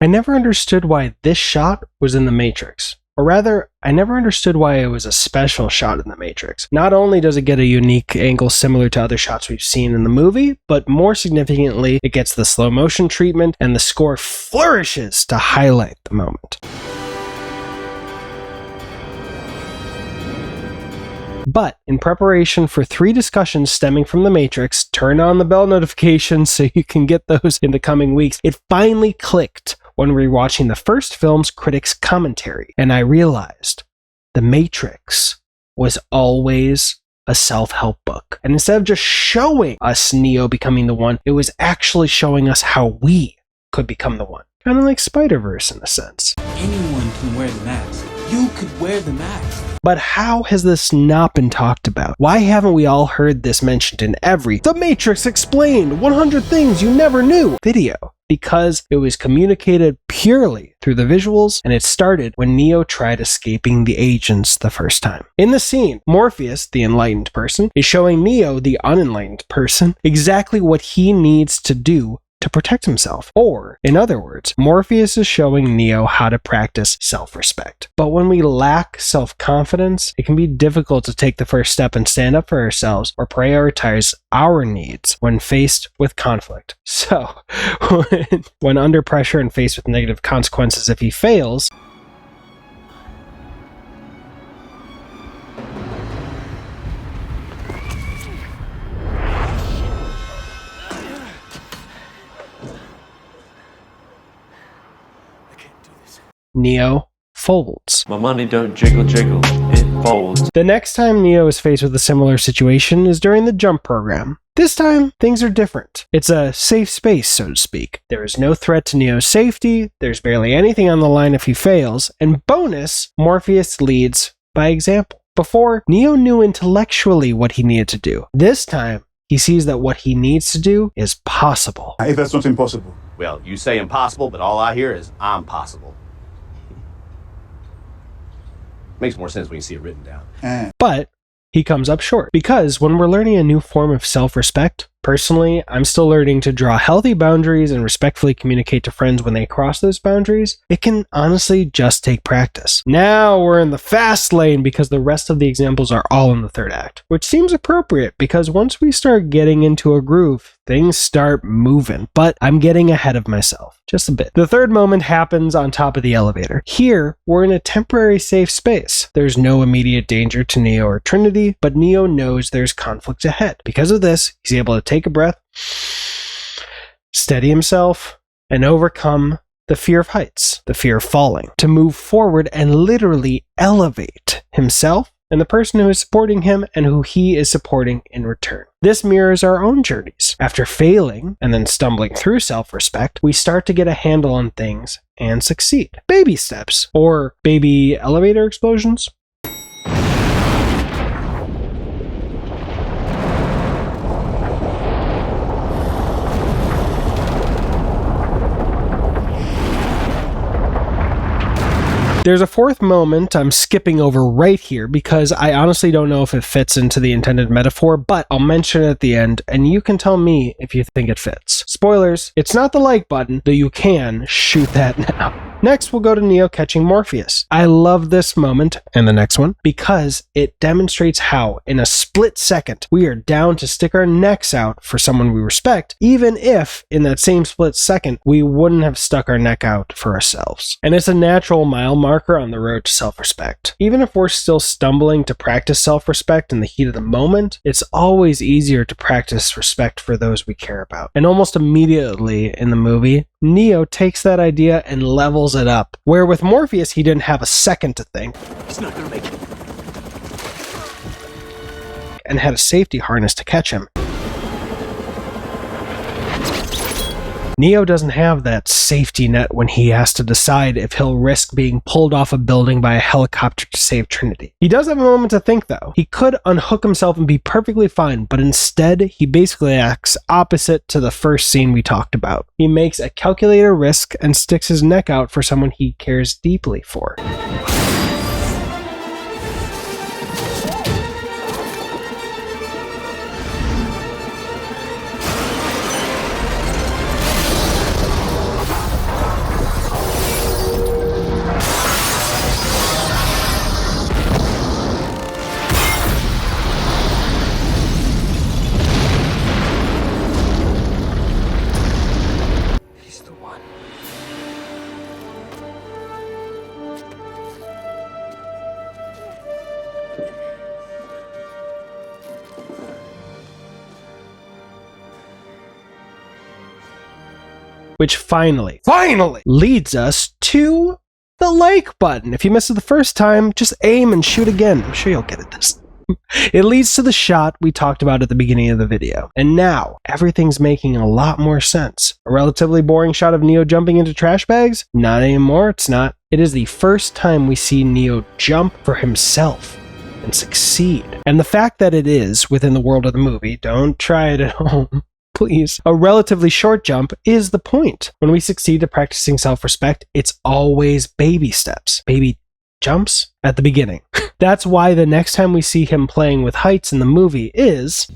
I never understood why this shot was in The Matrix. Or rather, I never understood why it was a special shot in The Matrix. Not only does it get a unique angle similar to other shots we've seen in the movie, but more significantly, it gets the slow motion treatment and the score flourishes to highlight the moment. But in preparation for 3 discussions stemming from The Matrix, turn on the bell notifications so you can get those in the coming weeks, it finally clicked when rewatching the first film's critics' commentary, and I realized The Matrix was always a self-help book. And instead of just showing us Neo becoming the one, it was actually showing us how we could become the one. Kind of like Spider-Verse in a sense. Anyone can wear the mask. You could wear the mask. But how has this not been talked about? Why haven't we all heard this mentioned in every The Matrix Explained 100 Things You Never Knew video? Because it was communicated purely through the visuals, and it started when Neo tried escaping the agents the first time. In the scene, Morpheus, the enlightened person, is showing Neo, the unenlightened person, exactly what he needs to do to protect himself. Or, in other words, Morpheus is showing Neo how to practice self-respect. But when we lack self-confidence, it can be difficult to take the first step and stand up for ourselves or prioritize our needs when faced with conflict. So, when under pressure and faced with negative consequences if he fails, Neo folds. My money don't jiggle jiggle, it folds. The next time Neo is faced with a similar situation is during the Jump program. This time, things are different. It's a safe space, so to speak. There is no threat to Neo's safety, there's barely anything on the line if he fails, and bonus, Morpheus leads by example. Before, Neo knew intellectually what he needed to do. This time, he sees that what he needs to do is possible. If that's not impossible. Well, you say impossible, but all I hear is I'm possible. Makes more sense when you see it written down. But he comes up short, because when we're learning a new form of self-respect, personally, I'm still learning to draw healthy boundaries and respectfully communicate to friends when they cross those boundaries. It can honestly just take practice. Now we're in the fast lane because the rest of the examples are all in the third act, which seems appropriate because once we start getting into a groove, things start moving. But I'm getting ahead of myself, just a bit. The third moment happens on top of the elevator. Here, we're in a temporary safe space. There's no immediate danger to Neo or Trinity, but Neo knows there's conflict ahead. Because of this, he's able to take a breath, steady himself, and overcome the fear of heights, the fear of falling, to move forward and literally elevate himself and the person who is supporting him and who he is supporting in return. This mirrors our own journeys. After failing and then stumbling through self-respect, we start to get a handle on things and succeed. Baby steps, or baby elevator explosions. There's a fourth moment I'm skipping over right here because I honestly don't know if it fits into the intended metaphor, but I'll mention it at the end and you can tell me if you think it fits. Spoilers, it's not the like button, though you can shoot that now. Next, we'll go to Neo catching Morpheus. I love this moment, and the next one, because it demonstrates how, in a split second, we are down to stick our necks out for someone we respect, even if, in that same split second, we wouldn't have stuck our neck out for ourselves. And it's a natural mile marker on the road to self-respect. Even if we're still stumbling to practice self-respect in the heat of the moment, it's always easier to practice respect for those we care about. And almost immediately in the movie, Neo takes that idea and levels it up, where with Morpheus he didn't have a second to think. He's not gonna make it. And had a safety harness to catch him. Neo doesn't have that safety net when he has to decide if he'll risk being pulled off a building by a helicopter to save Trinity. He does have a moment to think though. He could unhook himself and be perfectly fine, but instead he basically acts opposite to the first scene we talked about. He makes a calculated risk and sticks his neck out for someone he cares deeply for. which finally leads us to the like button. If you missed it the first time, just aim and shoot again. I'm sure you'll get it this time. It leads to the shot we talked about at the beginning of the video. And now, everything's making a lot more sense. A relatively boring shot of Neo jumping into trash bags? Not anymore, it's not. It is the first time we see Neo jump for himself and succeed. And the fact that it is within the world of the movie, don't try it at home, please, a relatively short jump is the point. When we succeed at practicing self-respect, it's always baby steps. Baby jumps at the beginning. That's why the next time we see him playing with heights in the movie is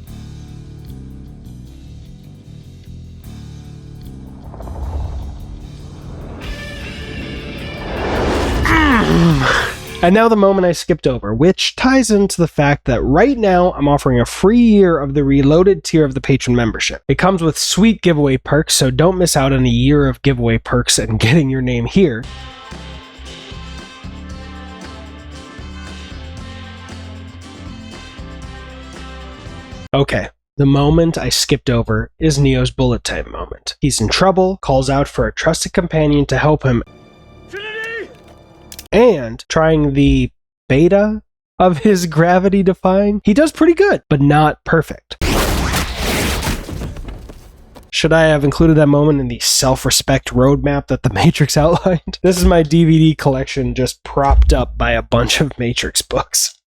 and now the moment I skipped over, which ties into the fact that right now I'm offering a free year of the Reloaded tier of the patron membership. It comes with sweet giveaway perks, so don't miss out on a year of giveaway perks and getting your name here. Okay, the moment I skipped over is Neo's bullet time moment. He's in trouble, calls out for a trusted companion to help him, and trying the beta of his gravity defying, he does pretty good, but not perfect. Should I have included that moment in the self-respect roadmap that the Matrix outlined? This is my DVD collection just propped up by a bunch of Matrix books.